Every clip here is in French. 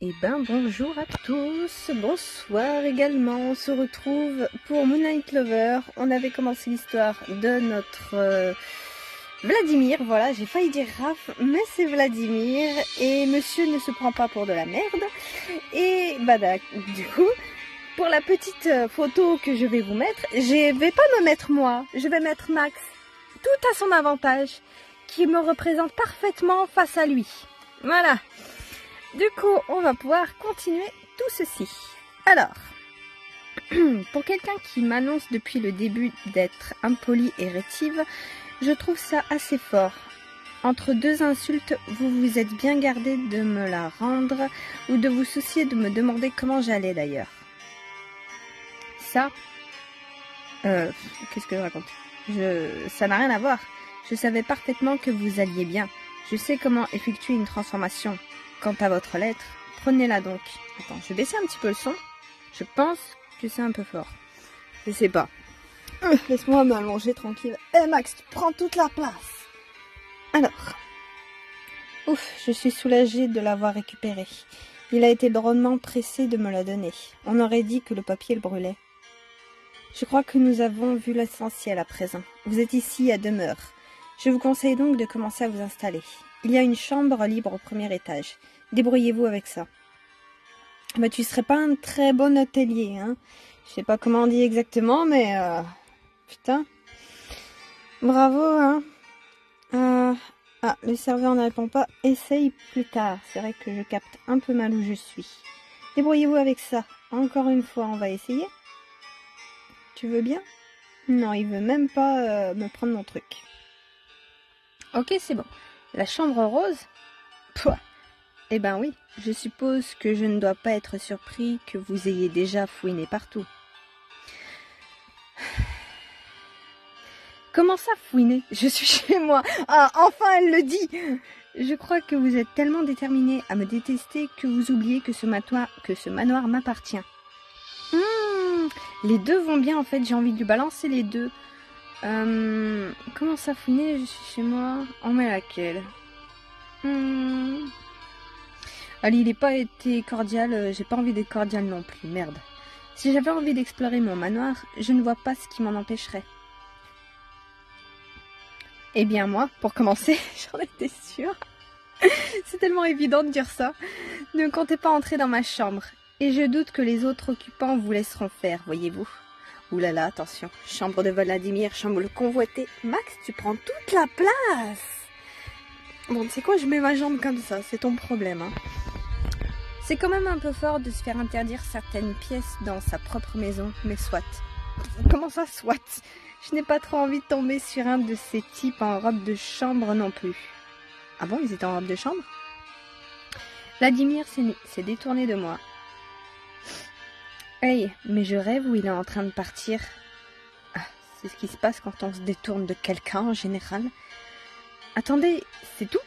Eh ben bonjour à tous, bonsoir également, on se retrouve pour Moonlight Lover. On avait commencé l'histoire de notre Vladimir, voilà, j'ai failli dire Raph, mais c'est Vladimir, et monsieur ne se prend pas pour de la merde. Et bah du coup, pour la petite photo que je vais vous mettre, je vais pas me mettre moi, je vais mettre Max, tout à son avantage, qui me représente parfaitement face à lui. Voilà. Du coup, on va pouvoir continuer tout ceci. Alors, pour quelqu'un qui m'annonce depuis le début d'être impolie et rétive, je trouve ça assez fort. Entre deux insultes, vous vous êtes bien gardé de me la rendre ou de vous soucier de me demander comment j'allais d'ailleurs. Ça, qu'est-ce que je raconte? Ça n'a rien à voir. Je savais parfaitement que vous alliez bien. Je sais comment effectuer une transformation. Quant à votre lettre, prenez-la donc. Attends, je vais baisser un petit peu le son. Je pense que c'est un peu fort. Je sais pas. Laisse-moi m'allonger tranquille. Eh Max, tu prends toute la place. Alors. Ouf, je suis soulagée de l'avoir récupéré. Il a été drôlement pressé de me la donner. On aurait dit que le papier le brûlait. Je crois que nous avons vu l'essentiel à présent. Vous êtes ici à demeure. Je vous conseille donc de commencer à vous installer. Il y a une chambre libre au premier étage. Débrouillez-vous avec ça. Bah, tu serais pas un très bon hôtelier, hein. Je sais pas comment on dit exactement, mais putain. Bravo, hein. Ah, le serveur ne répond pas. Essaye plus tard. C'est vrai que je capte un peu mal où je suis. Débrouillez-vous avec ça. Encore une fois, on va essayer. Tu veux bien? Non, il veut même pas me prendre mon truc. Ok, c'est bon. La chambre rose? Pouah. Eh ben oui, je suppose que je ne dois pas être surpris que vous ayez déjà fouiné partout. Comment ça fouiner? Je suis chez moi. Ah, enfin elle le dit. Je crois que vous êtes tellement déterminé à me détester que vous oubliez que ce manoir m'appartient. Les deux vont bien en fait, j'ai envie de lui balancer les deux. Comment ça fouiner? Je suis chez moi. On met laquelle? Allez, il n'est pas été cordial, j'ai pas envie d'être cordial non plus, merde. Si j'avais envie d'explorer mon manoir, je ne vois pas ce qui m'en empêcherait. Eh bien moi, pour commencer, j'en étais sûre. C'est tellement évident de dire ça. Ne comptez pas entrer dans ma chambre. Et je doute que les autres occupants vous laisseront faire, voyez-vous. Ouh là là, attention. Chambre de Vladimir, chambre convoitée. Max, tu prends toute la place. Bon, tu sais quoi, je mets ma jambe comme ça, c'est ton problème, hein. C'est quand même un peu fort de se faire interdire certaines pièces dans sa propre maison, mais soit. Comment ça, soit? Je n'ai pas trop envie de tomber sur un de ces types en robe de chambre non plus. Ah bon, ils étaient en robe de chambre? Vladimir s'est détourné de moi. Hey, mais je rêve ou il est en train de partir? Ah, c'est ce qui se passe quand on se détourne de quelqu'un en général. Attendez, c'est tout?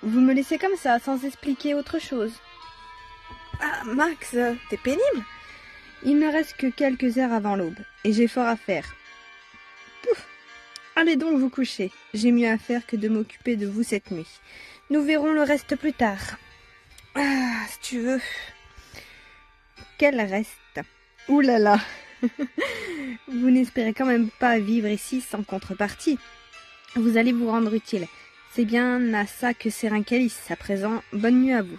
Vous me laissez comme ça, sans expliquer autre chose? Ah, Max, t'es pénible? Il ne reste que quelques heures avant l'aube, et j'ai fort à faire. Pouf. Allez donc vous coucher, j'ai mieux à faire que de m'occuper de vous cette nuit. Nous verrons le reste plus tard. Ah, si tu veux. Quel reste? Ouh là là. Vous n'espérez quand même pas vivre ici sans contrepartie. Vous allez vous rendre utile. C'est bien à ça que sert un calice. À présent, bonne nuit à vous.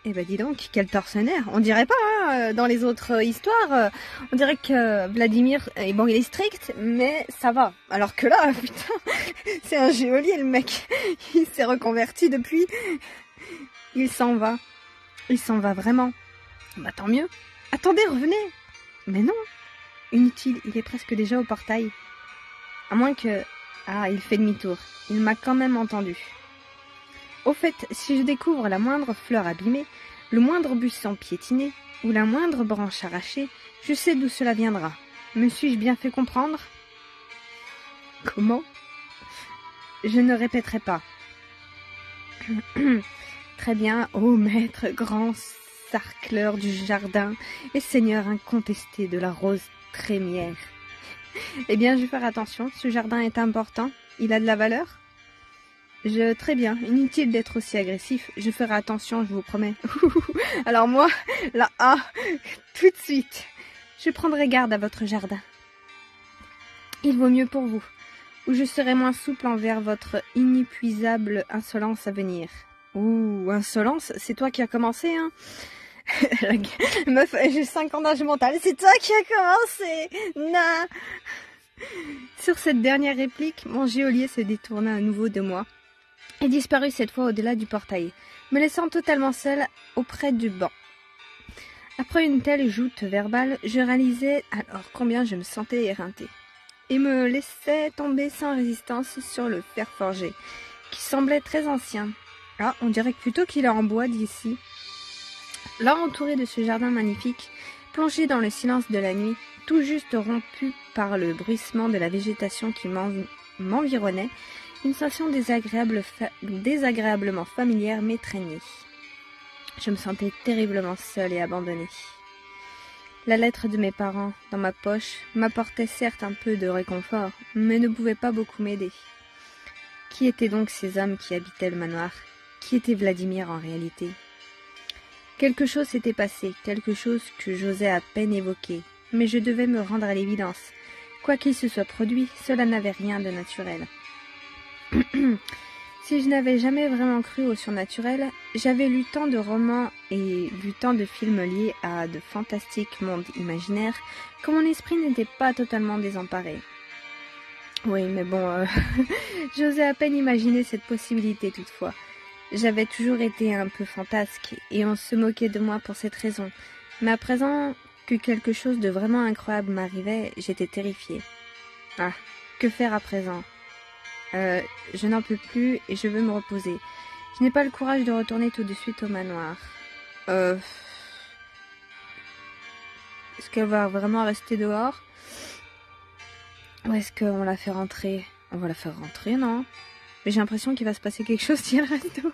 Eh ben dis donc, quel tortionnaire. On dirait pas, hein, dans les autres histoires, on dirait que Vladimir, bon, il est strict, mais ça va. Alors que là, putain, c'est un geôlier le mec. Il s'est reconverti depuis. Il s'en va. Il s'en va vraiment. Bah tant mieux. Attendez, revenez. Mais non. Inutile, il est presque déjà au portail. À moins que... Ah, il fait demi-tour. Il m'a quand même entendu. Au fait, si je découvre la moindre fleur abîmée, le moindre buisson piétiné, ou la moindre branche arrachée, je sais d'où cela viendra. Me suis-je bien fait comprendre? Comment? Je ne répéterai pas. Très bien, ô maître, grand sarcleur du jardin et seigneur incontesté de la rose trémière. Eh bien, je vais faire attention, ce jardin est important, il a de la valeur? Très bien, inutile d'être aussi agressif, je ferai attention, je vous promets. Alors moi, là, tout de suite, je prendrai garde à votre jardin. Il vaut mieux pour vous, ou je serai moins souple envers votre inépuisable insolence à venir. Ouh, insolence, c'est toi qui as commencé, hein. Meuf, j'ai 5 ans d'âge mental, c'est toi qui as commencé. Non. Sur cette dernière réplique, mon geôlier se détourna à nouveau de moi et disparut cette fois au-delà du portail, me laissant totalement seule auprès du banc. Après une telle joute verbale, je réalisais alors combien je me sentais éreintée, et me laissais tomber sans résistance sur le fer forgé, qui semblait très ancien. Ah, on dirait plutôt qu'il est en bois d'ici. Là, entouré de ce jardin magnifique, plongé dans le silence de la nuit, tout juste rompu par le bruissement de la végétation qui m'environnait, une sensation désagréablement familière m'étreignait. Je me sentais terriblement seule et abandonnée. La lettre de mes parents, dans ma poche, m'apportait certes un peu de réconfort, mais ne pouvait pas beaucoup m'aider. Qui étaient donc ces hommes qui habitaient le manoir? Qui était Vladimir en réalité? Quelque chose s'était passé, quelque chose que j'osais à peine évoquer, mais je devais me rendre à l'évidence. Quoi qu'il se soit produit, cela n'avait rien de naturel. Si je n'avais jamais vraiment cru au surnaturel, j'avais lu tant de romans et vu tant de films liés à de fantastiques mondes imaginaires que mon esprit n'était pas totalement désemparé. Oui, mais bon, j'osais à peine imaginer cette possibilité toutefois. J'avais toujours été un peu fantasque, et on se moquait de moi pour cette raison. Mais à présent que quelque chose de vraiment incroyable m'arrivait, j'étais terrifiée. Ah, que faire à présent? Je n'en peux plus et je veux me reposer. Je n'ai pas le courage de retourner tout de suite au manoir. Est-ce qu'elle va vraiment rester dehors? Ou est-ce qu'on la fait rentrer? On va la faire rentrer, non? Mais j'ai l'impression qu'il va se passer quelque chose si elle reste dehors.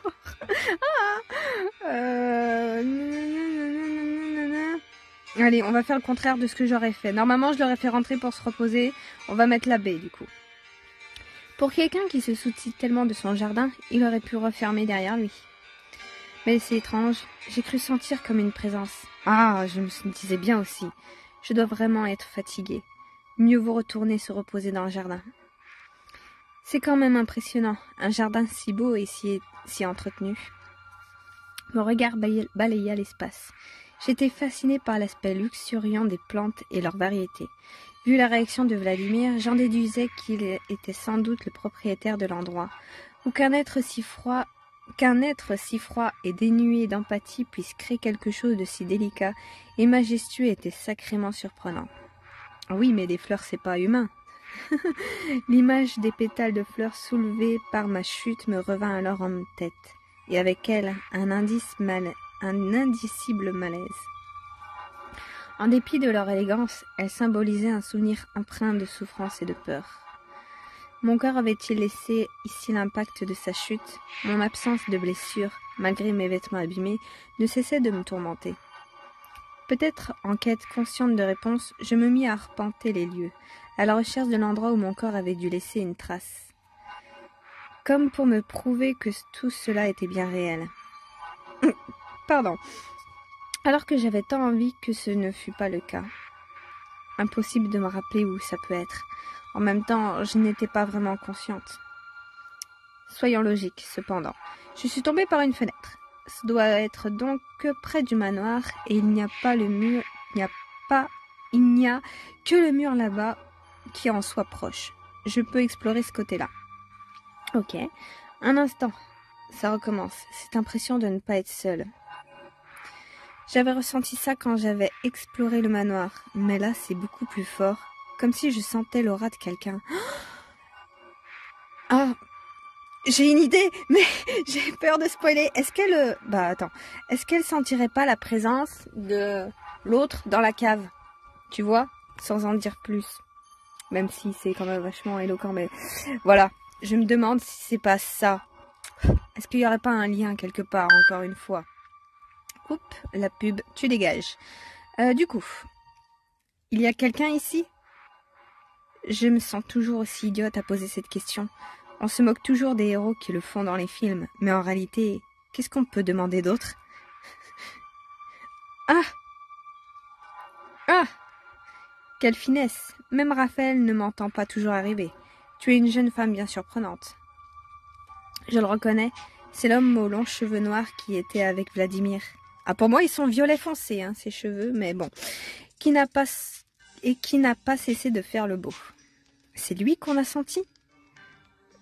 Allez, on va faire le contraire de ce que j'aurais fait. Normalement, je l'aurais fait rentrer pour se reposer. On va mettre la baie, du coup. Pour quelqu'un qui se soucie tellement de son jardin, il aurait pu refermer derrière lui. Mais c'est étrange, j'ai cru sentir comme une présence. Ah, je me disais bien aussi. Je dois vraiment être fatiguée. Mieux vaut retourner se reposer dans le jardin. C'est quand même impressionnant, un jardin si beau et si entretenu. Mon regard balaya l'espace. J'étais fascinée par l'aspect luxuriant des plantes et leur variété. Vu la réaction de Vladimir, j'en déduisais qu'il était sans doute le propriétaire de l'endroit, ou qu'un être si froid et dénué d'empathie puisse créer quelque chose de si délicat et majestueux était sacrément surprenant. Oui, mais des fleurs, c'est pas humain. L'image des pétales de fleurs soulevés par ma chute me revint alors en tête, et avec elle un indicible malaise. En dépit de leur élégance, elles symbolisaient un souvenir empreint de souffrance et de peur. Mon corps avait-il laissé ici l'impact de sa chute? Mon absence de blessure, malgré mes vêtements abîmés, ne cessait de me tourmenter. Peut-être, en quête consciente de réponse, je me mis à arpenter les lieux, à la recherche de l'endroit où mon corps avait dû laisser une trace. Comme pour me prouver que tout cela était bien réel. Pardon. Alors que j'avais tant envie que ce ne fût pas le cas. Impossible de me rappeler où ça peut être. En même temps, je n'étais pas vraiment consciente. Soyons logiques, cependant. Je suis tombée par une fenêtre. Ce doit être donc près du manoir, et il n'y a que le mur là-bas qui en soit proche. Je peux explorer ce côté-là. Ok. Un instant. Ça recommence. Cette impression de ne pas être seule. J'avais ressenti ça quand j'avais exploré le manoir, mais là c'est beaucoup plus fort, comme si je sentais l'aura de quelqu'un. Ah, j'ai une idée, mais j'ai peur de spoiler. Est-ce qu'elle sentirait pas la présence de l'autre dans la cave? Tu vois, sans en dire plus. Même si c'est quand même vachement éloquent, mais voilà. Je me demande si c'est pas ça. Est-ce qu'il y aurait pas un lien quelque part, encore une fois? Oups, la pub, tu dégages. Du coup, il y a quelqu'un ici? Je me sens toujours aussi idiote à poser cette question. On se moque toujours des héros qui le font dans les films, mais en réalité, qu'est-ce qu'on peut demander d'autre? Ah! Ah! Quelle finesse! Même Raphaël ne m'entend pas toujours arriver. Tu es une jeune femme bien surprenante. Je le reconnais, c'est l'homme aux longs cheveux noirs qui était avec Vladimir. Ah, pour moi, ils sont violet foncé, hein, ces cheveux, mais bon. Qui n'a pas cessé de faire le beau. C'est lui qu'on a senti?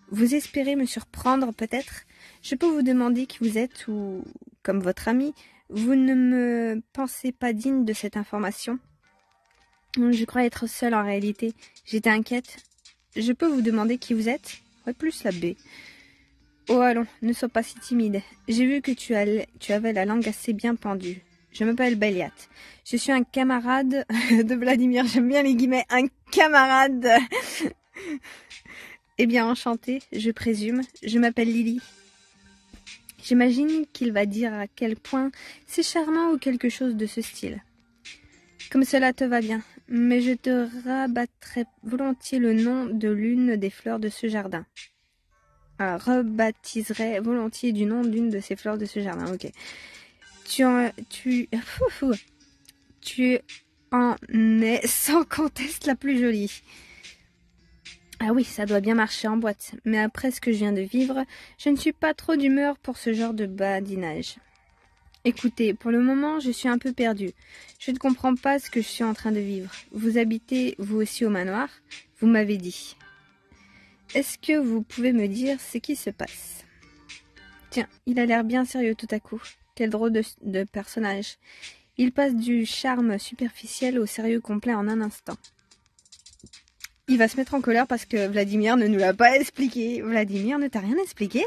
Vous espérez me surprendre, peut-être? Je peux vous demander qui vous êtes ou, comme votre ami, vous ne me pensez pas digne de cette information? Je crois être seule en réalité. J'étais inquiète. Je peux vous demander qui vous êtes? Ouais, plus la B. Oh, allons, ne sois pas si timide. J'ai vu que tu avais la langue assez bien pendue. Je m'appelle Béliat. Je suis un camarade de Vladimir. J'aime bien les guillemets. Un camarade. Eh bien, enchanté, je présume. Je m'appelle Lily. J'imagine qu'il va dire à quel point c'est charmant ou quelque chose de ce style. Comme cela te va bien, mais je te rabattrai volontiers le nom de l'une des fleurs de ce jardin. Ah, rebaptiserai volontiers du nom d'une de ces fleurs de ce jardin, ok. Tu en es sans conteste la plus jolie. Ah oui, ça doit bien marcher en boîte, mais après ce que je viens de vivre, je ne suis pas trop d'humeur pour ce genre de badinage. Écoutez, pour le moment, je suis un peu perdue. Je ne comprends pas ce que je suis en train de vivre. Vous habitez, vous aussi, au manoir? Vous m'avez dit. Est-ce que vous pouvez me dire ce qui se passe? Tiens, il a l'air bien sérieux tout à coup. Quel drôle de personnage. Il passe du charme superficiel au sérieux complet en un instant. Il va se mettre en colère parce que Vladimir ne nous l'a pas expliqué. Vladimir ne t'a rien expliqué?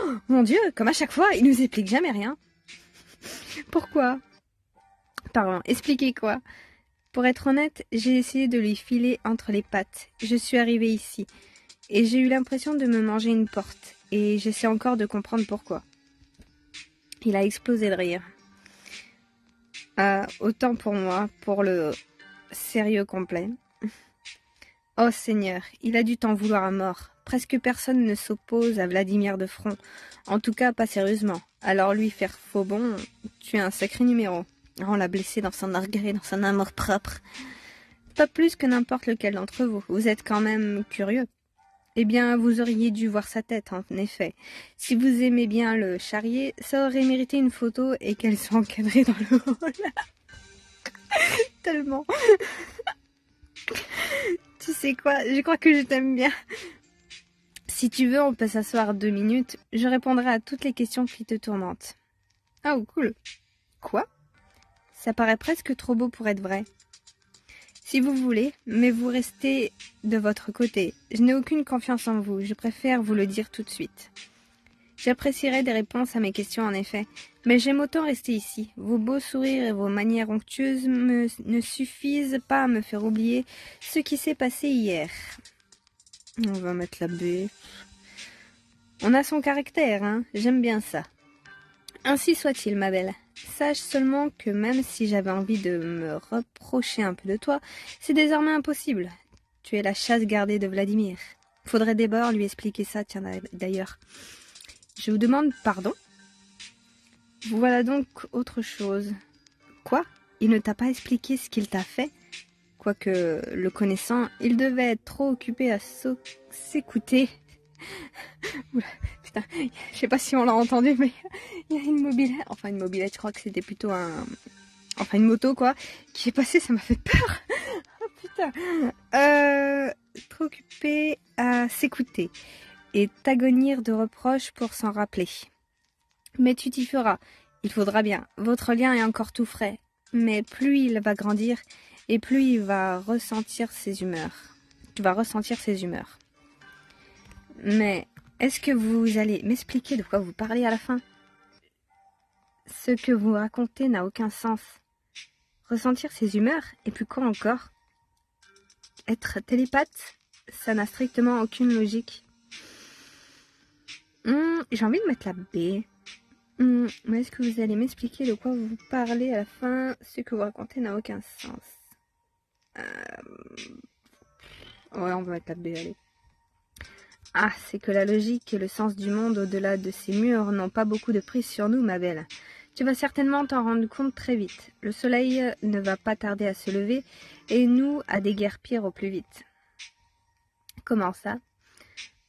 Oh, mon Dieu, comme à chaque fois, il nous explique jamais rien. Pourquoi? Pardon, expliquez quoi? Pour être honnête, j'ai essayé de lui filer entre les pattes. Je suis arrivée ici, et j'ai eu l'impression de me manger une porte, et j'essaie encore de comprendre pourquoi. Il a explosé de rire. Autant pour moi, pour le sérieux complet. Oh Seigneur, il a dû t'en vouloir à mort. Presque personne ne s'oppose à Vladimir de front. En tout cas, pas sérieusement. Alors lui faire faux bon, tu es un sacré numéro. On l'a blessé dans son orgueil, dans son amour-propre. Pas plus que n'importe lequel d'entre vous. Vous êtes quand même curieux. Eh bien, vous auriez dû voir sa tête, en effet. Si vous aimez bien le charrier, ça aurait mérité une photo et qu'elle soit encadrée dans le hall. Tellement. Tu sais quoi, je crois que je t'aime bien. Si tu veux, on peut s'asseoir 2 minutes. Je répondrai à toutes les questions qui te tourmentent. Oh, cool. Quoi? Ça paraît presque trop beau pour être vrai. Si vous voulez, mais vous restez de votre côté. Je n'ai aucune confiance en vous, je préfère vous le dire tout de suite. J'apprécierais des réponses à mes questions en effet, mais j'aime autant rester ici. Vos beaux sourires et vos manières onctueuses ne suffisent pas à me faire oublier ce qui s'est passé hier. On va mettre la B. On a son caractère, hein, j'aime bien ça. Ainsi soit-il, ma belle. Sache seulement que même si j'avais envie de me reprocher un peu de toi, c'est désormais impossible. Tu es la chasse gardée de Vladimir. Faudrait d'abord lui expliquer ça, tiens d'ailleurs. Je vous demande pardon? Voilà donc autre chose. Quoi? Il ne t'a pas expliqué ce qu'il t'a fait? Quoique, le connaissant, il devait être trop occupé à s'écouter. Putain, je sais pas si on l'a entendu, mais il y a une mobilette, enfin une mobilette, je crois que c'était plutôt une moto quoi, qui est passée, ça m'a fait peur. Oh putain. Trop occupé à s'écouter et t'agonir de reproches pour s'en rappeler. Mais tu t'y feras, il faudra bien. Votre lien est encore tout frais, mais plus il va grandir et plus il va ressentir ses humeurs. Tu vas ressentir ses humeurs. Mais est-ce que vous allez m'expliquer de quoi vous parlez à la fin? Ce que vous racontez n'a aucun sens. Ressentir ses humeurs, et puis quoi encore? Être télépathe, ça n'a strictement aucune logique. J'ai envie de mettre la B. Mais est-ce que vous allez m'expliquer de quoi vous parlez à la fin? Ce que vous racontez n'a aucun sens. Ouais, on va mettre la B, allez. Ah, c'est que la logique et le sens du monde au-delà de ces murs n'ont pas beaucoup de prise sur nous, ma belle. Tu vas certainement t'en rendre compte très vite. Le soleil ne va pas tarder à se lever et nous à déguerpir au plus vite. Comment ça?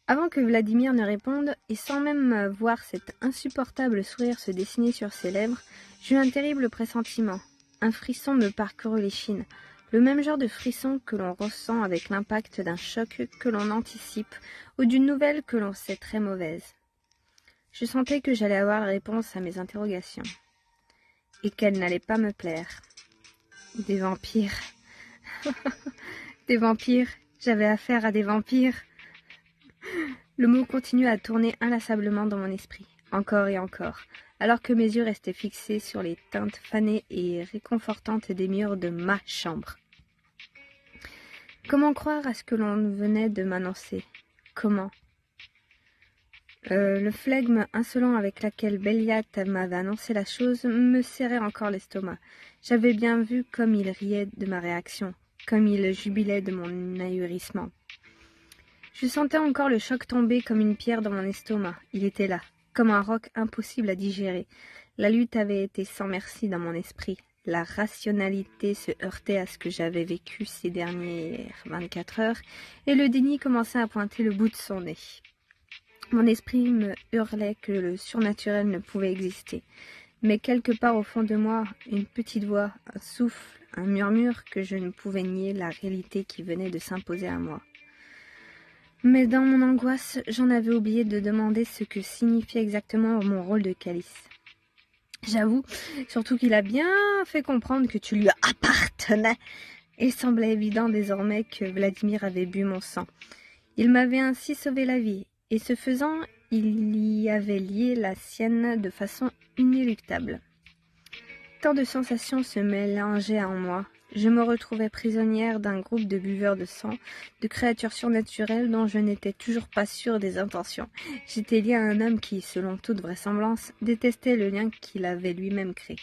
Avant que Vladimir ne réponde, et sans même voir cet insupportable sourire se dessiner sur ses lèvres, j'eus un terrible pressentiment. Un frisson me parcourut l'échine, le même genre de frisson que l'on ressent avec l'impact d'un choc que l'on anticipe ou d'une nouvelle que l'on sait très mauvaise. Je sentais que j'allais avoir la réponse à mes interrogations, et qu'elle n'allait pas me plaire. Des vampires. Des vampires. J'avais affaire à des vampires. Le mot continuait à tourner inlassablement dans mon esprit, encore et encore, alors que mes yeux restaient fixés sur les teintes fanées et réconfortantes des murs de ma chambre. Comment croire à ce que l'on venait de m'annoncer? Comment? Le flegme insolent avec laquelle Béliat m'avait annoncé la chose me serrait encore l'estomac. J'avais bien vu comme il riait de ma réaction, comme il jubilait de mon ahurissement. Je sentais encore le choc tomber comme une pierre dans mon estomac. Il était là, comme un roc impossible à digérer. La lutte avait été sans merci dans mon esprit. La rationalité se heurtait à ce que j'avais vécu ces dernières 24 heures, et le déni commençait à pointer le bout de son nez. Mon esprit me hurlait que le surnaturel ne pouvait exister. Mais quelque part au fond de moi, une petite voix, un souffle, un murmure que je ne pouvais nier la réalité qui venait de s'imposer à moi. Mais dans mon angoisse, j'en avais oublié de demander ce que signifiait exactement mon rôle de calice. J'avoue, surtout qu'il a bien fait comprendre que tu lui appartenais. Il semblait évident désormais que Vladimir avait bu mon sang. Il m'avait ainsi sauvé la vie, et ce faisant, il y avait lié la sienne de façon inéluctable. Tant de sensations se mélangeaient en moi. Je me retrouvais prisonnière d'un groupe de buveurs de sang, de créatures surnaturelles dont je n'étais toujours pas sûre des intentions. J'étais liée à un homme qui, selon toute vraisemblance, détestait le lien qu'il avait lui-même créé.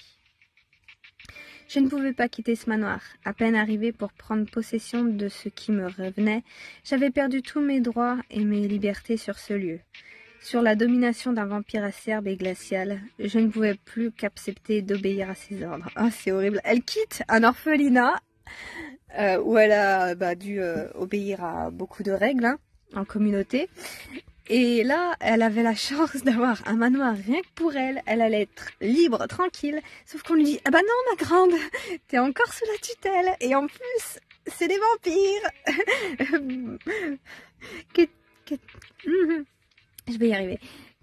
Je ne pouvais pas quitter ce manoir. À peine arrivée pour prendre possession de ce qui me revenait, j'avais perdu tous mes droits et mes libertés sur ce lieu. Sur la domination d'un vampire acerbe et glacial, je ne pouvais plus qu'accepter d'obéir à ses ordres. Oh, c'est horrible. Elle quitte un orphelinat où elle a dû obéir à beaucoup de règles en communauté. Et là, elle avait la chance d'avoir un manoir rien que pour elle. Elle allait être libre, tranquille. Sauf qu'on lui dit « Ah bah non, ma grande, t'es encore sous la tutelle. Et en plus, c'est des vampires. » Je vais y arriver.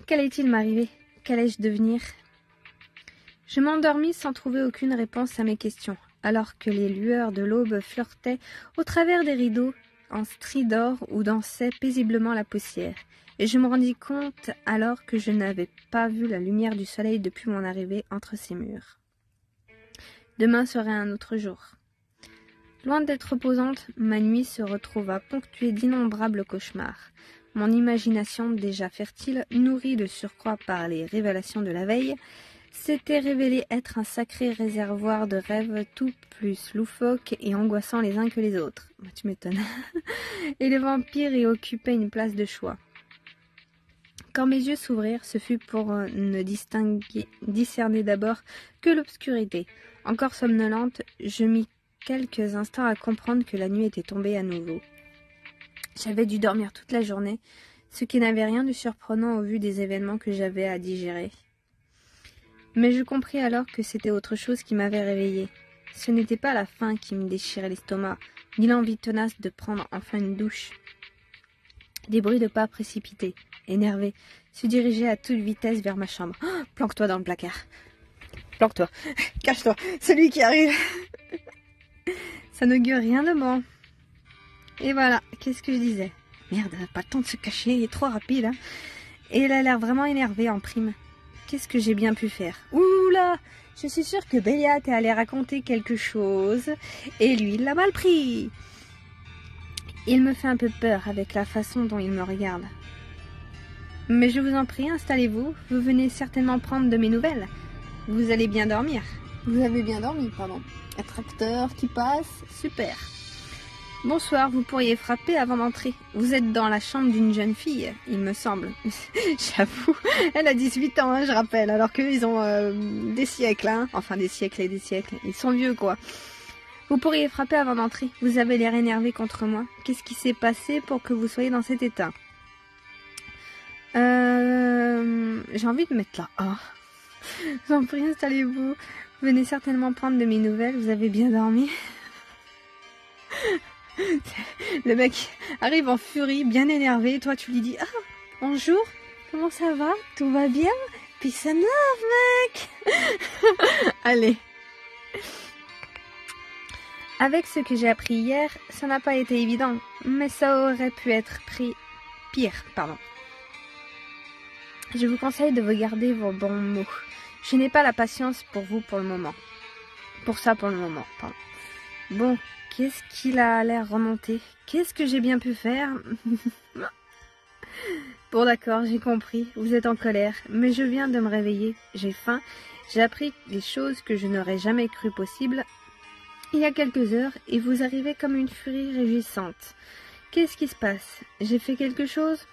Qu'allait-il m'arriver? Qu'allais-je devenir? Je m'endormis sans trouver aucune réponse à mes questions, alors que les lueurs de l'aube flirtaient au travers des rideaux en stries d'or où dansait paisiblement la poussière, et je me rendis compte alors que je n'avais pas vu la lumière du soleil depuis mon arrivée entre ces murs. Demain serait un autre jour. Loin d'être reposante, ma nuit se retrouva ponctuée d'innombrables cauchemars. Mon imagination, déjà fertile, nourrie de surcroît par les révélations de la veille, s'était révélée être un sacré réservoir de rêves tout plus loufoques et angoissants les uns que les autres. Bah, tu m'étonnes. Et les vampires y occupaient une place de choix. Quand mes yeux s'ouvrirent, ce fut pour ne discerner d'abord que l'obscurité. Encore somnolente, je mis quelques instants à comprendre que la nuit était tombée à nouveau. J'avais dû dormir toute la journée, ce qui n'avait rien de surprenant au vu des événements que j'avais à digérer. Mais je compris alors que c'était autre chose qui m'avait réveillée. Ce n'était pas la faim qui me déchirait l'estomac, ni l'envie tenace de prendre enfin une douche. Des bruits de pas précipités, énervés, se dirigeaient à toute vitesse vers ma chambre. Oh, planque-toi dans le placard. Planque-toi. Cache-toi. C'est lui qui arrive. Ça n'augure rien de bon. Et voilà, qu'est-ce que je disais? Merde, pas le temps de se cacher, il est trop rapide. Et elle a l'air vraiment énervée en prime. Qu'est-ce que j'ai bien pu faire? Oula! Je suis sûre que Béliat est allé raconter quelque chose, et lui, il l'a mal pris. Il me fait un peu peur avec la façon dont il me regarde. Mais je vous en prie, installez-vous, vous venez certainement prendre de mes nouvelles. Vous allez bien dormir. Vous avez bien dormi, pardon. Un tracteur qui passe, super. Bonsoir, vous pourriez frapper avant d'entrer. Vous êtes dans la chambre d'une jeune fille, il me semble. J'avoue, elle a 18 ans, hein, je rappelle, alors qu'eux, ils ont des siècles, hein. Enfin, des siècles et des siècles. Ils sont vieux, quoi. Vous pourriez frapper avant d'entrer. Vous avez l'air énervé contre moi. Qu'est-ce qui s'est passé pour que vous soyez dans cet état? J'ai envie de mettre là. Oh. J'en prie, installez-vous. Venez certainement prendre de mes nouvelles. Vous avez bien dormi? Le mec arrive en furie, bien énervé. Toi, tu lui dis: ah, bonjour, comment ça va? Tout va bien? Peace and love, mec. Allez. Avec ce que j'ai appris hier, ça n'a pas été évident, mais ça aurait pu être pire, pardon. Je vous conseille de vous garder vos bons mots. Je n'ai pas la patience pour vous pour le moment. Pour ça, pour le moment, pardon. Bon, qu'est-ce qu'il a l'air remonté? Qu'est-ce que j'ai bien pu faire? Bon, d'accord, j'ai compris. Vous êtes en colère, mais je viens de me réveiller. J'ai faim. J'ai appris des choses que je n'aurais jamais cru possibles il y a quelques heures, et vous arrivez comme une furie réjouissante. Qu'est-ce qui se passe? J'ai fait quelque chose?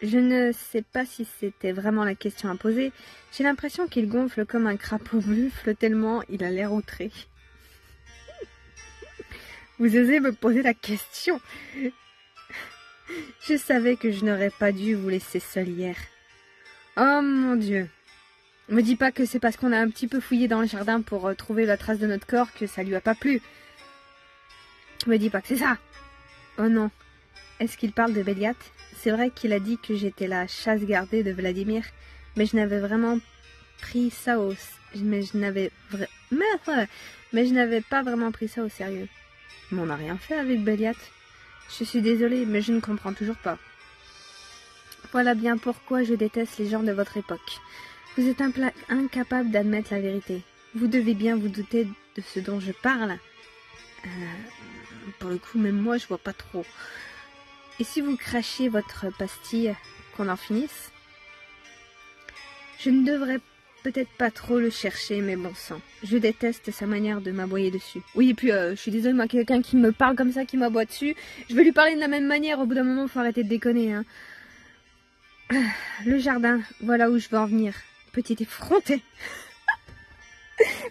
Je ne sais pas si c'était vraiment la question à poser. J'ai l'impression qu'il gonfle comme un crapaud buffle tellement il a l'air outré. Vous osez me poser la question? Je savais que je n'aurais pas dû vous laisser seul hier. Oh mon Dieu! Me dis pas que c'est parce qu'on a un petit peu fouillé dans le jardin pour trouver la trace de notre corps que ça lui a pas plu. Me dis pas que c'est ça. Oh non. Est-ce qu'il parle de Béliat? C'est vrai qu'il a dit que j'étais la chasse gardée de Vladimir, mais je n'avais vraiment pris ça au... Mais je n'avais pas vraiment pris ça au sérieux. Mais on n'a rien fait avec Béliat. Je suis désolée, mais je ne comprends toujours pas. Voilà bien pourquoi je déteste les gens de votre époque. Vous êtes incapable d'admettre la vérité. Vous devez bien vous douter de ce dont je parle. Pour le coup, même moi, je vois pas trop. Et si vous crachiez votre pastille, qu'on en finisse? Je ne devrais peut-être pas trop le chercher, mais bon sang. Je déteste sa manière de m'aboyer dessus. Oui, et puis, je suis désolée, moi, quelqu'un qui me parle comme ça, qui m'aboie dessus, je vais lui parler de la même manière. Au bout d'un moment, faut arrêter de déconner, hein. Le jardin, voilà où je veux en venir. Petite effrontée.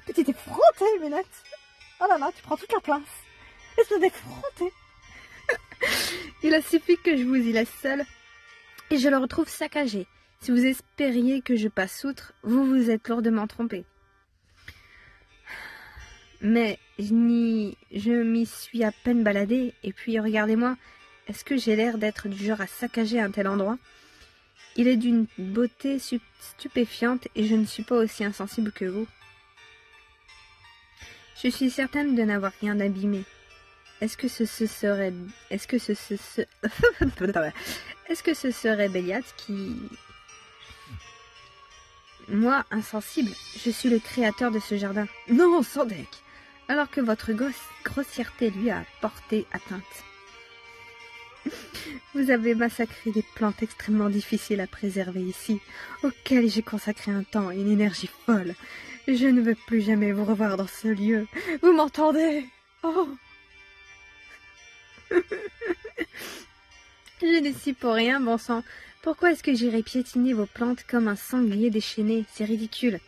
Petite effrontée, Ménette. Oh là là, tu prends toute la place. Espèce d'effrontée. Il a suffi que je vous y laisse seul et je le retrouve saccagé. Si vous espériez que je passe outre, vous vous êtes lourdement trompé. Mais je m'y suis à peine baladée, et puis regardez-moi, est-ce que j'ai l'air d'être du genre à saccager un tel endroit? Il est d'une beauté stupéfiante et je ne suis pas aussi insensible que vous. Je suis certaine de n'avoir rien abîmé. Est-ce que ce serait Béliat qui... Moi, insensible, je suis le créateur de ce jardin. Non, Sandek. Alors que votre grossièreté lui a porté atteinte. Vous avez massacré des plantes extrêmement difficiles à préserver ici, auxquelles j'ai consacré un temps et une énergie folle. Je ne veux plus jamais vous revoir dans ce lieu. Vous m'entendez? Oh! Je ne suis pour rien, bon sang. Pourquoi est-ce que j'irais piétiner vos plantes comme un sanglier déchaîné? C'est ridicule.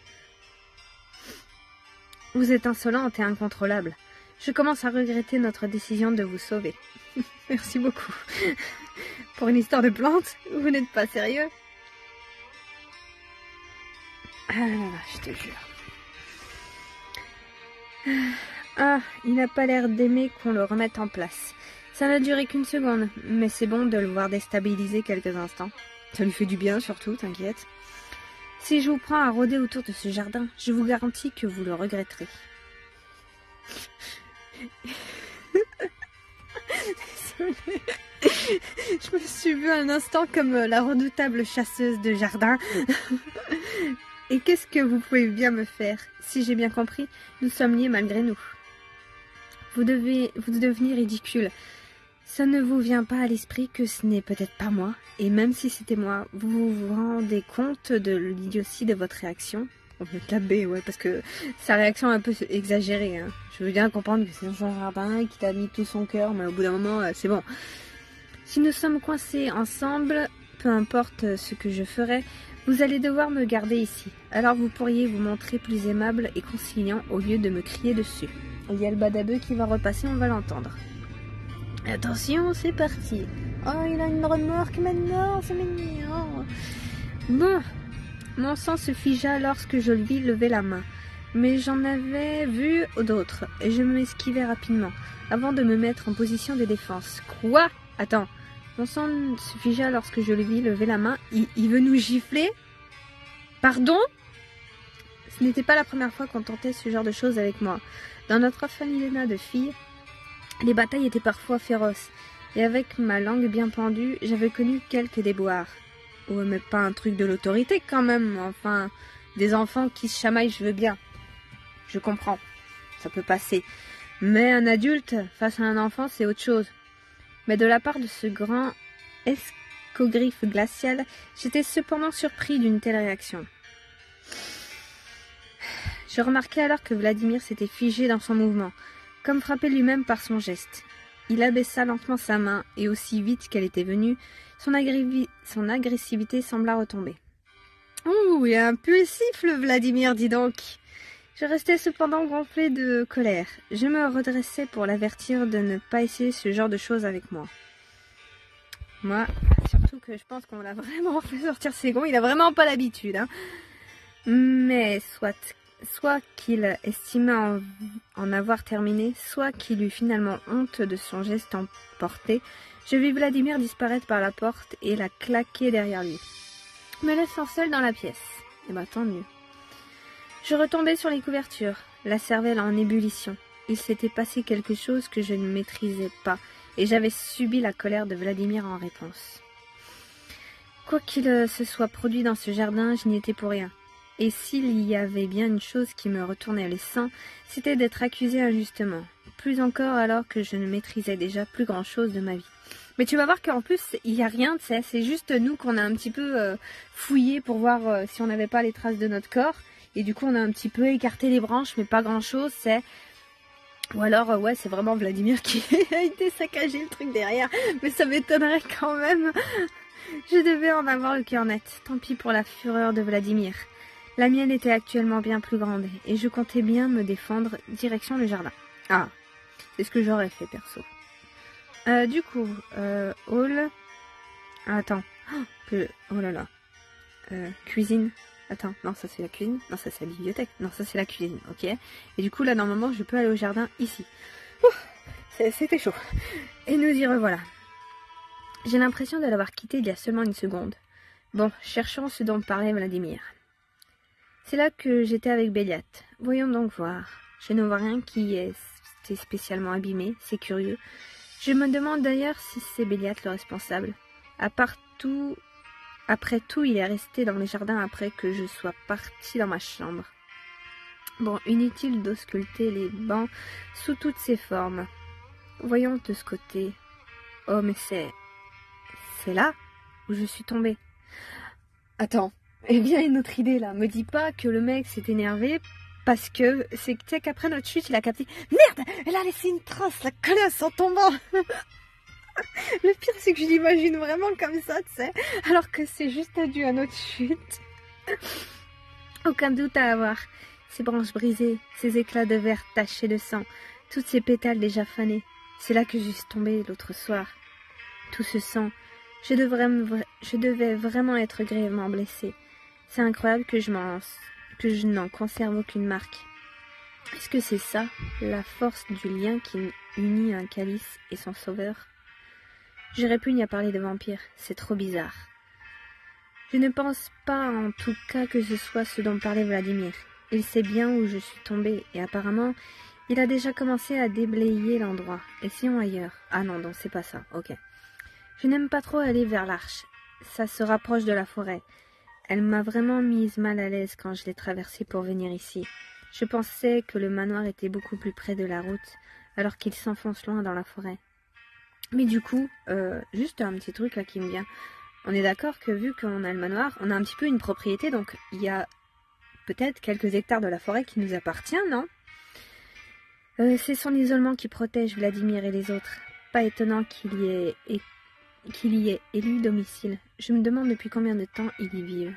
Vous êtes insolente et incontrôlable. Je commence à regretter notre décision de vous sauver. Merci beaucoup. Pour une histoire de plantes, vous n'êtes pas sérieux? Ah là là, je te jure. Ah, il n'a pas l'air d'aimer qu'on le remette en place. Ça n'a duré qu'une seconde, mais c'est bon de le voir déstabiliser quelques instants. Ça lui fait du bien surtout, t'inquiète. Si je vous prends à rôder autour de ce jardin, je vous garantis que vous le regretterez. Désolée. Je me suis vue un instant comme la redoutable chasseuse de jardin. Et qu'est-ce que vous pouvez bien me faire? Si j'ai bien compris, nous sommes liés malgré nous. Vous devenez ridicule. Ça ne vous vient pas à l'esprit que ce n'est peut-être pas moi? Et même si c'était moi, vous vous rendez compte de l'idiotie de votre réaction? La B, ouais, parce que sa réaction est un peu exagérée. Hein. Je veux bien comprendre que c'est dans un jardin, qu'il a mis tout son cœur, mais au bout d'un moment, c'est bon. Si nous sommes coincés ensemble, peu importe ce que je ferai, vous allez devoir me garder ici. Alors vous pourriez vous montrer plus aimable et conciliant au lieu de me crier dessus. Il y a le badabeu qui va repasser, on va l'entendre. Attention, c'est parti. Oh, il a une remorque maintenant, c'est mignon. Bon, mon sang se figea lorsque je lui levai la main. Mais j'en avais vu d'autres, et je m'esquivai rapidement, avant de me mettre en position de défense. Quoi? Attends, mon sang se figea lorsque je lui lever la main. Il veut nous gifler? Pardon? Ce n'était pas la première fois qu'on tentait ce genre de choses avec moi. Dans notre orphelinat de filles, les batailles étaient parfois féroces, et avec ma langue bien pendue, j'avais connu quelques déboires. Ouais, mais pas un truc de l'autorité quand même, enfin, des enfants qui se chamaillent, je veux bien. Je comprends, ça peut passer. Mais un adulte face à un enfant, c'est autre chose. Mais de la part de ce grand escogriffe glacial, j'étais cependant surpris d'une telle réaction. Je remarquai alors que Vladimir s'était figé dans son mouvement, comme frappé lui-même par son geste. Il abaissa lentement sa main, et aussi vite qu'elle était venue, son agressivité sembla retomber. « Ouh, il est impulsif, le Vladimir, dis donc !» Je restais cependant gonflé de colère. Je me redressai pour l'avertir de ne pas essayer ce genre de choses avec moi. Moi, surtout que je pense qu'on l'a vraiment fait sortir ses gonds, il a vraiment pas l'habitude. Hein. Mais soit qu'il estimait en avoir terminé, soit qu'il eut finalement honte de son geste emporté, je vis Vladimir disparaître par la porte et la claquer derrière lui, me laissant seul dans la pièce. Et bah tant mieux. Je retombais sur les couvertures, la cervelle en ébullition. Il s'était passé quelque chose que je ne maîtrisais pas, et j'avais subi la colère de Vladimir en réponse. Quoi qu'il se soit produit dans ce jardin, je n'y étais pour rien. Et s'il y avait bien une chose qui me retournait les sangs, c'était d'être accusé injustement. Plus encore alors que je ne maîtrisais déjà plus grand-chose de ma vie. Mais tu vas voir qu'en plus, il n'y a rien, tu sais, c'est juste nous qu'on a un petit peu fouillé pour voir si on n'avait pas les traces de notre corps. Et du coup, on a un petit peu écarté les branches, mais pas grand-chose, c'est... Ou alors, ouais, c'est vraiment Vladimir qui a été saccagé le truc derrière. Mais ça m'étonnerait quand même. Je devais en avoir le cœur net. Tant pis pour la fureur de Vladimir. La mienne était actuellement bien plus grande, et je comptais bien me défendre direction le jardin. Ah, c'est ce que j'aurais fait, perso. Du coup, hall... Attends. Oh là là. Cuisine. Attends, non, ça c'est la cuisine. Non, ça c'est la bibliothèque. Non, ça c'est la cuisine, ok. Et du coup, là, normalement, je peux aller au jardin ici. C'était chaud. Et nous y revoilà. J'ai l'impression de l'avoir quitté il y a seulement une seconde. Bon, cherchons ce dont parlait Vladimir. C'est là que j'étais avec Béliat. Voyons donc voir. Je ne vois rien qui ait été spécialement abîmé, c'est curieux. Je me demande d'ailleurs si c'est Béliat le responsable. Après tout, il est resté dans les jardins après que je sois partie dans ma chambre. Bon, inutile d'ausculter les bancs sous toutes ses formes. Voyons de ce côté. Oh, mais c'est là où je suis tombée. Attends, eh bien une autre idée là. Me dis pas que le mec s'est énervé parce que c'est qu'après notre chute, il a capté. Merde, elle a laissé une trace, la connasse, en tombant. Le pire, c'est que je l'imagine vraiment comme ça, tu sais, alors que c'est juste dû à notre chute. Aucun doute à avoir. Ces branches brisées, ces éclats de verre tachés de sang, toutes ces pétales déjà fanés. C'est là que je suis tombée l'autre soir. Tout ce sang, je devais vraiment être grièvement blessée. C'est incroyable que je n'en conserve aucune marque. Est-ce que c'est ça, la force du lien qui unit un calice et son sauveur? Je répugne à parler de vampires, c'est trop bizarre. Je ne pense pas en tout cas que ce soit ce dont parlait Vladimir. Il sait bien où je suis tombée et apparemment, il a déjà commencé à déblayer l'endroit. Essayons ailleurs. Ah non, donc c'est pas ça, ok. Je n'aime pas trop aller vers l'arche. Ça se rapproche de la forêt. Elle m'a vraiment mise mal à l'aise quand je l'ai traversée pour venir ici. Je pensais que le manoir était beaucoup plus près de la route, alors qu'il s'enfonce loin dans la forêt. Mais du coup, juste un petit truc là qui me vient. On est d'accord que vu qu'on a le manoir, on a un petit peu une propriété, donc il y a peut-être quelques hectares de la forêt qui nous appartient, non? C'est son isolement qui protège Vladimir et les autres. Pas étonnant qu'il y ait élu domicile. Je me demande depuis combien de temps il y vive.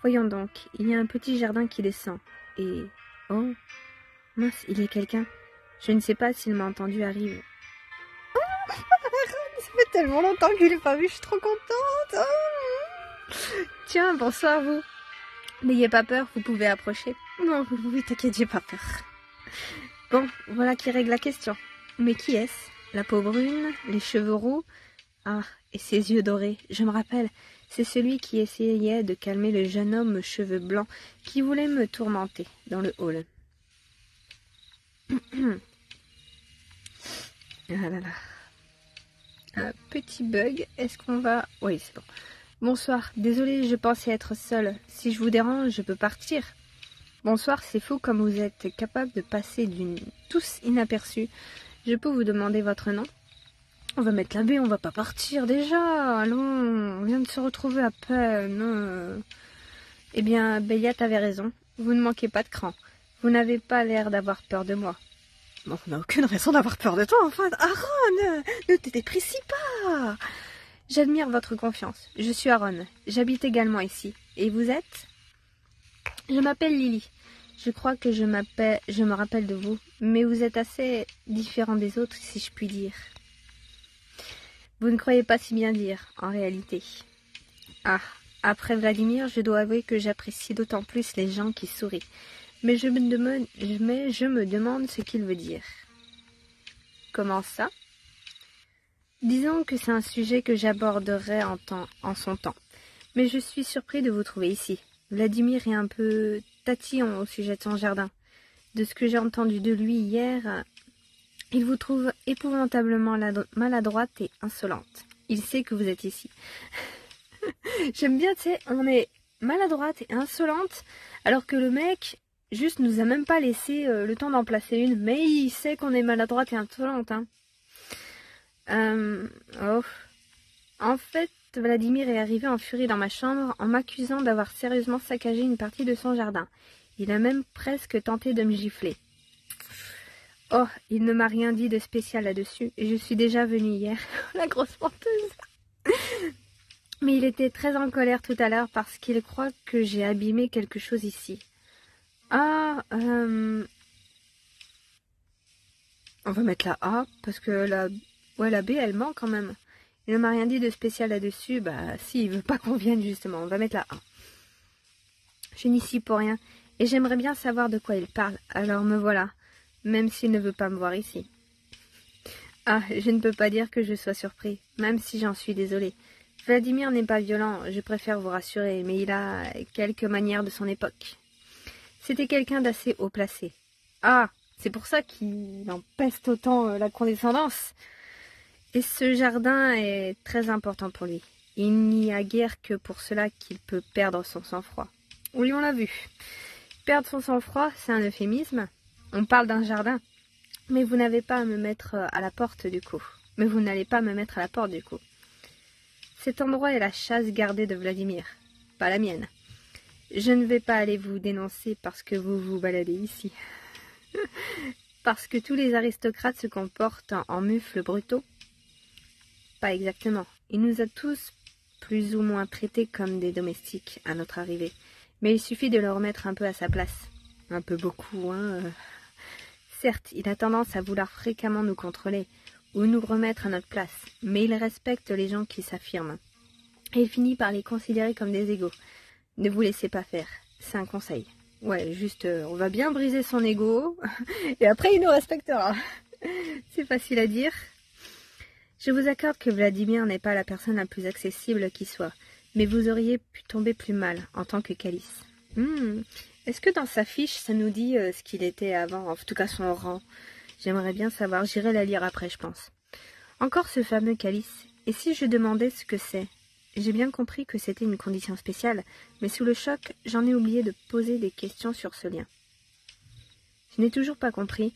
Voyons donc, il y a un petit jardin qui descend. Et... oh, mince, il y a quelqu'un. Je ne sais pas s'il m'a entendu arriver. Oh, ça fait tellement longtemps que je ne l'ai pas vu, je suis trop contente. Oh. Tiens, bonsoir vous. N'ayez pas peur, vous pouvez approcher. Non, oui, t'inquiète, j'ai pas peur. Bon, voilà qui règle la question. Mais qui est-ce? La peau brune, les cheveux roux? Ah, et ses yeux dorés, je me rappelle, c'est celui qui essayait de calmer le jeune homme aux cheveux blancs qui voulait me tourmenter dans le hall. Ah là là. Un petit bug, est-ce qu'on va... Oui, c'est bon. Bonsoir, désolé, je pensais être seule. Si je vous dérange, je peux partir. Bonsoir, c'est fou comme vous êtes capable de passer d'une tous inaperçue. Je peux vous demander votre nom? On va mettre la baie, on va pas partir déjà. Allons, on vient de se retrouver à peine. Eh bien, Béliat avait raison. Vous ne manquez pas de cran. Vous n'avez pas l'air d'avoir peur de moi. Bon, on n'a aucune raison d'avoir peur de toi, enfin. Aaron, ne te déprécie pas. J'admire votre confiance. Je suis Aaron. J'habite également ici. Et vous êtes? Je m'appelle Lily. Je crois que je me rappelle de vous, mais vous êtes assez différent des autres, si je puis dire. Vous ne croyez pas si bien dire, en réalité. Ah, après Vladimir, je dois avouer que j'apprécie d'autant plus les gens qui sourient. Mais je me demande ce qu'il veut dire. Comment ça? Disons que c'est un sujet que j'aborderai en son temps. Mais je suis surpris de vous trouver ici. Vladimir est un peu tatillon au sujet de son jardin. De ce que j'ai entendu de lui hier, il vous trouve épouvantablement maladroite et insolente. Il sait que vous êtes ici. J'aime bien, tu sais, on est maladroite et insolente, alors que le mec, juste, nous a même pas laissé le temps d'en placer une, mais il sait qu'on est maladroite et insolente, hein. Oh. En fait, Vladimir est arrivé en furie dans ma chambre en m'accusant d'avoir sérieusement saccagé une partie de son jardin. Il a même presque tenté de me gifler. Oh, il ne m'a rien dit de spécial là-dessus, et je suis déjà venue hier. La grosse menteuse. Mais il était très en colère tout à l'heure parce qu'il croit que j'ai abîmé quelque chose ici. Ah, on va mettre la A, parce que la B, elle ment quand même. Il ne m'a rien dit de spécial là-dessus, bah si, il veut pas qu'on vienne justement, on va mettre la A. Je n'y suis pour rien, et j'aimerais bien savoir de quoi il parle, alors me voilà, même s'il ne veut pas me voir ici. Ah, je ne peux pas dire que je sois surpris, même si j'en suis désolée. Vladimir n'est pas violent, je préfère vous rassurer, mais il a quelques manières de son époque. C'était quelqu'un d'assez haut placé. Ah, c'est pour ça qu'il empeste autant la condescendance. Et ce jardin est très important pour lui. Il n'y a guère que pour cela qu'il peut perdre son sang-froid. Oui, on l'a vu. Perdre son sang-froid, c'est un euphémisme. On parle d'un jardin. Mais vous n'avez pas à me mettre à la porte du coup. Mais vous n'allez pas me mettre à la porte du coup. Cet endroit est la chasse gardée de Vladimir, pas la mienne. Je ne vais pas aller vous dénoncer parce que vous vous baladez ici. Parce que tous les aristocrates se comportent en mufles brutaux. Pas exactement. Il nous a tous plus ou moins traités comme des domestiques à notre arrivée. Mais il suffit de le remettre un peu à sa place. Un peu beaucoup, hein. Certes, il a tendance à vouloir fréquemment nous contrôler ou nous remettre à notre place, mais il respecte les gens qui s'affirment. Et il finit par les considérer comme des égaux. Ne vous laissez pas faire, c'est un conseil. Ouais, juste, on va bien briser son ego, et après il nous respectera. C'est facile à dire. Je vous accorde que Vladimir n'est pas la personne la plus accessible qui soit, mais vous auriez pu tomber plus mal en tant que calice. Est-ce que dans sa fiche, ça nous dit ce qu'il était avant, en tout cas son rang? J'aimerais bien savoir, j'irai la lire après, je pense. Encore ce fameux calice, et si je demandais ce que c'est? J'ai bien compris que c'était une condition spéciale, mais sous le choc, j'en ai oublié de poser des questions sur ce lien. Je n'ai toujours pas compris.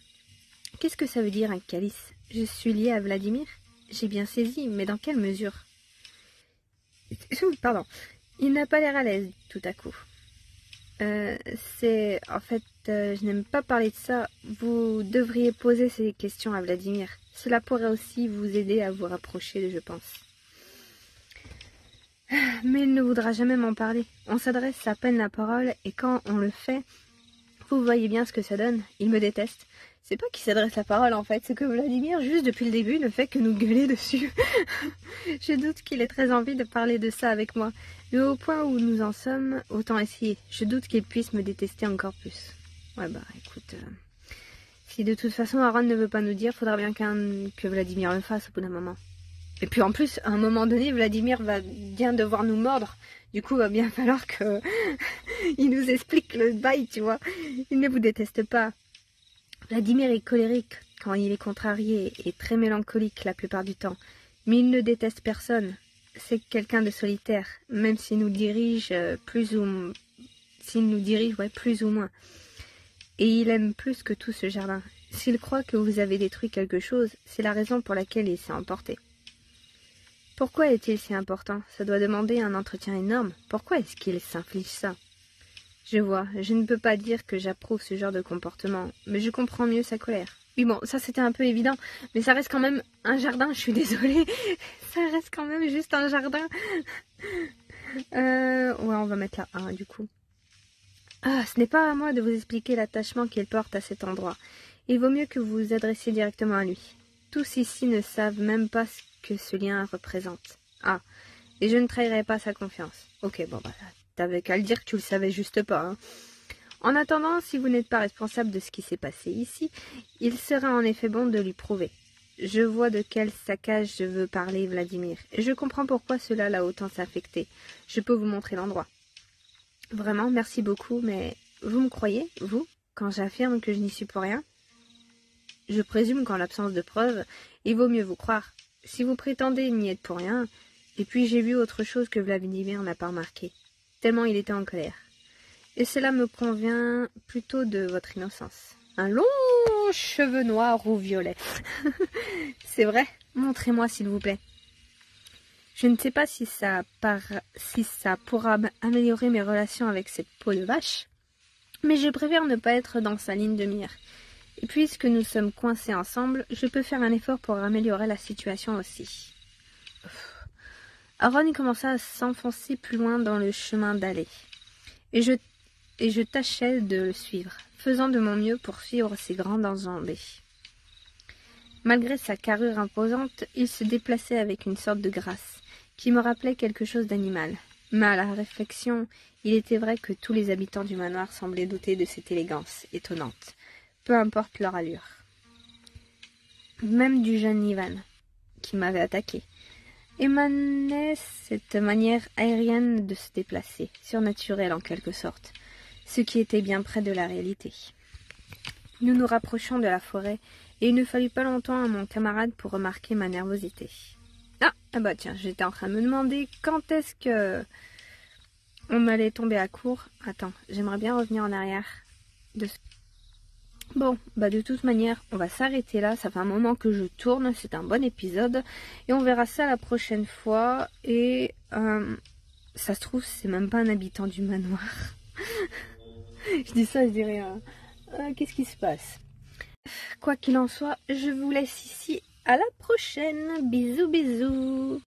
Qu'est-ce que ça veut dire un calice? Je suis liée à Vladimir? J'ai bien saisi, mais dans quelle mesure? Pardon. Il n'a pas l'air à l'aise tout à coup. C'est... En fait, je n'aime pas parler de ça. Vous devriez poser ces questions à Vladimir. Cela pourrait aussi vous aider à vous rapprocher, je pense. Mais il ne voudra jamais m'en parler. On s'adresse à peine la parole et quand on le fait, vous voyez bien ce que ça donne. Il me déteste. C'est pas qu'il s'adresse la parole en fait, c'est que Vladimir, juste depuis le début, ne fait que nous gueuler dessus. Je doute qu'il ait très envie de parler de ça avec moi. Mais au point où nous en sommes, autant essayer. Je doute qu'il puisse me détester encore plus. Ouais bah écoute... Si de toute façon Aaron ne veut pas nous dire, faudra bien que Vladimir le fasse au bout d'un moment. Et puis en plus, à un moment donné, Vladimir va bien devoir nous mordre. Du coup, va bien falloir que il nous explique le bail, tu vois. Il ne vous déteste pas. Vladimir est colérique quand il est contrarié et très mélancolique la plupart du temps. Mais il ne déteste personne. C'est quelqu'un de solitaire, même s'il nous dirige plus ou moins. Et il aime plus que tout ce jardin. S'il croit que vous avez détruit quelque chose, c'est la raison pour laquelle il s'est emporté. Pourquoi est-il si important? Ça doit demander un entretien énorme. Pourquoi est-ce qu'il s'inflige ça? Je vois, je ne peux pas dire que j'approuve ce genre de comportement, mais je comprends mieux sa colère. Oui bon, ça c'était un peu évident, mais ça reste quand même un jardin, je suis désolée. Ça reste quand même juste un jardin. Ouais, on va mettre là 1 du coup. Ah, ce n'est pas à moi de vous expliquer l'attachement qu'il porte à cet endroit. Il vaut mieux que vous vous adressiez directement à lui. Tous ici ne savent même pas ce que ce lien représente. Ah, et je ne trahirai pas sa confiance. Ok, bon bah, t'avais qu'à le dire que tu le savais juste pas. Hein. En attendant, si vous n'êtes pas responsable de ce qui s'est passé ici, il serait en effet bon de lui prouver. Je vois de quel saccage je veux parler, Vladimir, et je comprends pourquoi cela l'a autant affecté. Je peux vous montrer l'endroit. Vraiment, merci beaucoup, mais vous me croyez, vous, quand j'affirme que je n'y suis pour rien? Je présume qu'en l'absence de preuves, il vaut mieux vous croire. Si vous prétendez n'y être pour rien, et puis j'ai vu autre chose que Vladimir n'a pas remarqué, tellement il était en colère. Et cela me convient plutôt de votre innocence. Un long cheveu noir ou violet. C'est vrai, montrez-moi s'il vous plaît. Je ne sais pas si ça pourra améliorer mes relations avec cette peau de vache, mais je préfère ne pas être dans sa ligne de mire. Et puisque nous sommes coincés ensemble, je peux faire un effort pour améliorer la situation aussi. Aaron commença à s'enfoncer plus loin dans le chemin d'allée, et je tâchais de le suivre, faisant de mon mieux pour suivre ses grandes enjambées. Malgré sa carrure imposante, il se déplaçait avec une sorte de grâce, qui me rappelait quelque chose d'animal. Mais à la réflexion, il était vrai que tous les habitants du manoir semblaient dotés de cette élégance étonnante, peu importe leur allure. Même du jeune Ivan, qui m'avait attaqué, émanait cette manière aérienne de se déplacer, surnaturelle en quelque sorte, ce qui était bien près de la réalité. Nous nous rapprochons de la forêt, et il ne fallut pas longtemps à mon camarade pour remarquer ma nervosité. Ah bah tiens, j'étais en train de me demander quand est-ce que on allait tomber à court. Attends, j'aimerais bien revenir en arrière. Bon, bah de toute manière, on va s'arrêter là. Ça fait un moment que je tourne, c'est un bon épisode. Et on verra ça la prochaine fois. Et ça se trouve, c'est même pas un habitant du manoir. Je dis ça, je dirais, qu'est-ce qui se passe? Quoi qu'il en soit, je vous laisse ici. À la prochaine. Bisous, bisous.